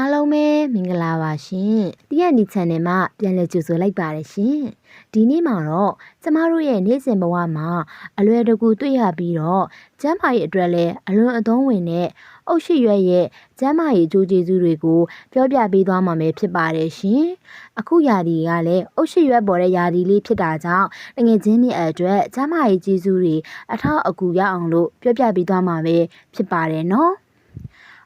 အားလုံးပဲမင်္ဂလာပါရှင်။တရားနီ channel မှာပြန်လည်ကြိုဆိုလိုက်ပါတယ်ရှင်။ဒီနေ့မှာတော့ကျမတို့ရဲ့နေ့စဉ်ဘဝမှာအလွယ်တကူတွေ့ရပြီးတော့ကျန်းမာရေးအတွက်လည်းအလွန်အသုံးဝင်တဲ့အုတ်ရှိရွက်ရဲ့ကျန်းမာရေးအကျိုးကျေးဇူးတွေကိုပြောပြပေးသွားမှာဖြစ်ပါတယ်ရှင်။အခုရာသီကလည်းအုတ်ရှိရွက်ပေါ်တဲ့ရာသီလေးဖြစ်တာကြောင့်တကယ်ချင်းတွေအတွက်ကျန်းမာရေးကျေးဇူးတွေအထောက်အကူရအောင်လို့ပြောပြပေးသွားမှာဖြစ်ပါတယ်နော်။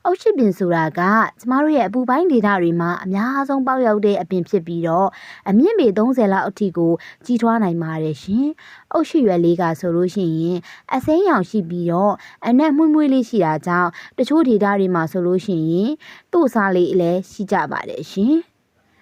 အုတ်ရှိပင်ဆိုတာကကျမတို့ရဲ့အပူပိုင်းဒေသတွေမှာအများဆုံးပေါက်ရောက်တဲ့အပင်ဖြစ်ပြီးတော့အမြင့်ပေ30လောက်အထိကိုကြီးထွားနိုင်ပါတယ်ရှင်။အုတ်ရှိရွက်လေးကဆိုလို့ရှိရင်အစိမ်းရောင်ရှိပြီးတော့အနက်မွှေးမွှေးလေးရှိတာကြောင့်တချို့ဒေသတွေမှာဆိုလို့ရှိရင်သူ့စားလေးလည်းရှိကြပါတယ်ရှင်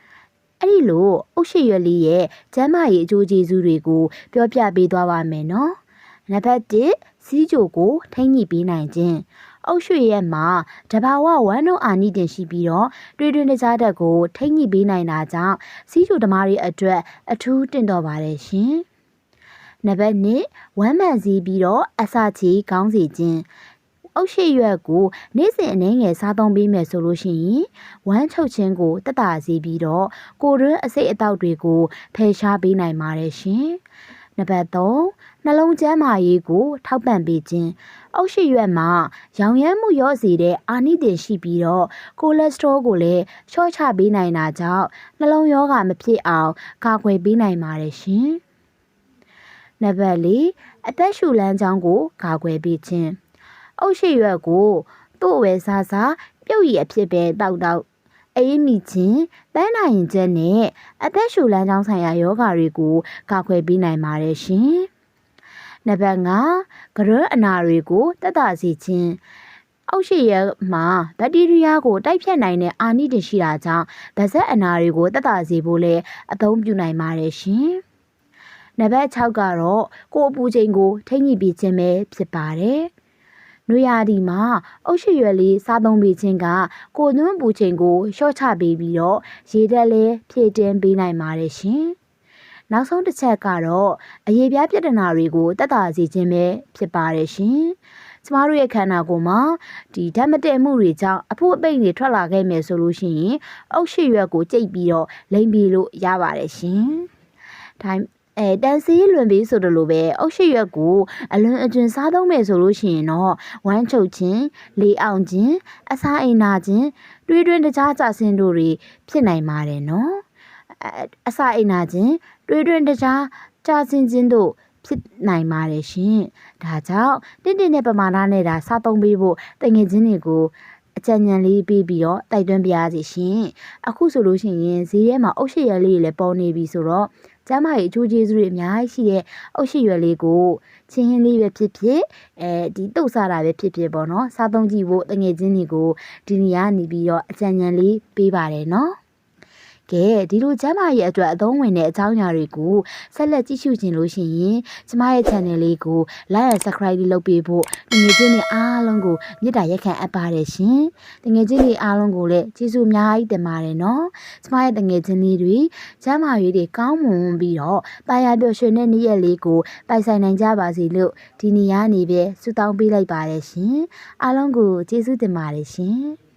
။အဲ့ဒီလိုအုတ်ရှိရွက်လေးရဲ့ကျန်းမာရေးအကျိုးကျေးဇူးတွေကိုပြောပြပေးသွားပါမယ်နော်။နံပါတ်1စီးချိုကိုထိန်းညှိပေးနိုင်ခြင်းအုတ်ရွှေရဲ့မှာတဘာဝဝမ်းတို့အာနိတင်ရှိပြီးတော့တွေ့တွင်တကြားတက်ကိုထိညှိပေးနိုင်တာကြောင့်စီးချိုဓမားတွေအတွက်အထူးတင့်တော်ပါတယ်ရှင်။နံပါတ်2ဝမ်းမှန်စီးပြီးတော့အစာချေကောင်းစေခြင်းအုတ်ရှိရွက်ကိုနေ့စဉ်အနေငယ်စားသုံးပေးမယ်ဆိုလို့ရှိရင်ဝမ်းချုပ်ခြင်းကိုတက်တာစေပြီးတော့ကိုယ်တွင်းအစိတ်အတောက်တွေကိုဖယ်ရှားပေးနိုင်ပါတယ်ရှင်။နံပါတ်3နှလုံးကျန်းမာရေးကိုထောက်ပံ့ပေးခြင်းအုတ်ရှိရွက်မှာရောင်ရမ်းမှုလျော့စေတဲ့အာနိသင်ရှိပြီးတော့ကိုလက်စထရောကိုလည်းလျှော့ချပေးနိုင်တာကြောင့်နှလုံးရောဂါမဖြစ်အောင်ကာကွယ်ပေးနိုင်ပါတယ်ရှင်။နံပါတ်4အသက်ရှူလမ်းကြောင်းကိုကာကွယ်ပေးခြင်းအုတ်ရှိရွက်ကိုတို့ဝဲစားစားပြုတ်ရည်အဖြစ်ပဲတောက်အေးမိခြင်းပန်းနာရင်ချက်နဲ့အသက်ရှူလမ်းကြောင်းဆိုင်ရာယောဂါတွေကိုကာကွယ်ပေးနိုင်ပါတယ်ရှင်။နံပါတ်5ကရွန်းအနာတွေကိုတက်တာစေခြင်းအုတ်ရှိရွက်မှာဘက်တီးရီးယားကိုတိုက်ဖြတ်နိုင်တဲ့အာနိသင်ရှိတာကြောင့်ဗဇက်အနာတွေကိုတက်တာစေဖို့လည်းအသုံးပြုနိုင်ပါတယ်ရှင်။နံပါတ်6ကတော့ကိုယ်အပူချိန်ကိုထိန်းညှိပေးခြင်းပဲဖြစ်ပါတယ်။နွေရာသီမှာအုတ်ရှိရွက်လေးစားသုံးပေးခြင်းကကိုယ်သွင်းပူချိန်ကိုလျှော့ချပေးပြီးတော့ရေဓာတ်လည်းဖြည့်တင်းပေးနိုင်ပါတယ်ရှင်။နောက်ဆုံးတစ်ချက်ကတော့အရေပြားပြဿနာတွေကိုတက်တာစေခြင်းပဲဖြစ်ပါတယ်ရှင်။ကျမတို့ရဲ့ခန္ဓာကိုယ်မှာဒီဓာတ်မတည့်မှုတွေကြောင့်အဖို့အပိတ်တွေထွက်လာခဲ့မယ်ဆိုလို့ရှိရင်အုတ်ရှိရွက်ကိုကြိတ်ပြီးတော့လိမ့်ပြီးလို့ရပါတယ်ရှင်။ဒါတန်စီးလွန်ပြီးဆိုတယ်လို့ပဲအုတ်ရှိရွက်ကိုအလွန်အကျွံစားသုံးမယ်ဆိုလို့ရှိရင်တော့ဝမ်းချုပ်ခြင်းလေအောင်ခြင်းအစာအိမ်နာခြင်းတွေးတွင်တကြားကြဆင်းတို့တွေဖြစ်နိုင်ပါတယ်နော်အစာအိမ်နာခြင်းတွေးတွင်တကြားကြဆင်းခြင်းတို့ဖြစ်နိုင်ပါတယ်ရှင်ဒါကြောင့်တင့်တဲ့ပမာဏနဲ့ဒါစားသုံးပေးဖို့တငယ်ချင်းတွေကိုအကြံဉာဏ်လေးပေးပြီးတော့တိုက်တွန်းပြရစီရှင်အခုဆိုလို့ရှိရင်ဈေးထဲမှာအုတ်ရှိရွက်လေးတွေလည်းပေါ်နေပြီဆိုတော့ကျမရဲ့အကျိုးကျေးဇူးတွေအများကြီးရှိတဲ့အုတ်ရှိရွက်လေးကိုချင်းဟင်းလေးပဲဖြစ်ဖြစ်ဒီတုတ်စားတာပဲဖြစ်ဖြစ်ပေါ့နော်စားသုံးကြည့်ဖို့တငယ်ချင်းတွေကိုဒီနေရာနေပြီးတော့အကြံဉာဏ်လေးပေးပါတယ်နော်ကဲဒီလိုကျမရဲ့အတွက်အသုံးဝင်တဲ့အကြောင်းအရာတွေကိုဆက်လက်ကြည့်ရှုခြင်းလို့ရှိရင်ကျမရဲ့ channel လေးကို like and subscribe လေးလုပ်ပေးဖို့တငယ်ချင်းတွေအားလုံးကိုမေတ္တာရက်ခံအပ်ပါတယ်ရှင်တငယ်ချင်းတွေအားလုံးကိုလည်းကျေးဇူးအများကြီးတင်ပါတယ်နော်ကျမရဲ့တငယ်ချင်းလေးတွေကျမရေးတွေကောင်းမွန်ပြီးတော့တာယာပျော်ရွှင်တဲ့နေ့ရက်လေးကိုပိုင်ဆိုင်နိုင်ကြပါစေလို့ဒီနေ့ကနေပဲဆုတောင်းပေးလိုက်ပါတယ်ရှင်အားလုံးကိုကျေးဇူးတင်ပါတယ်ရှင်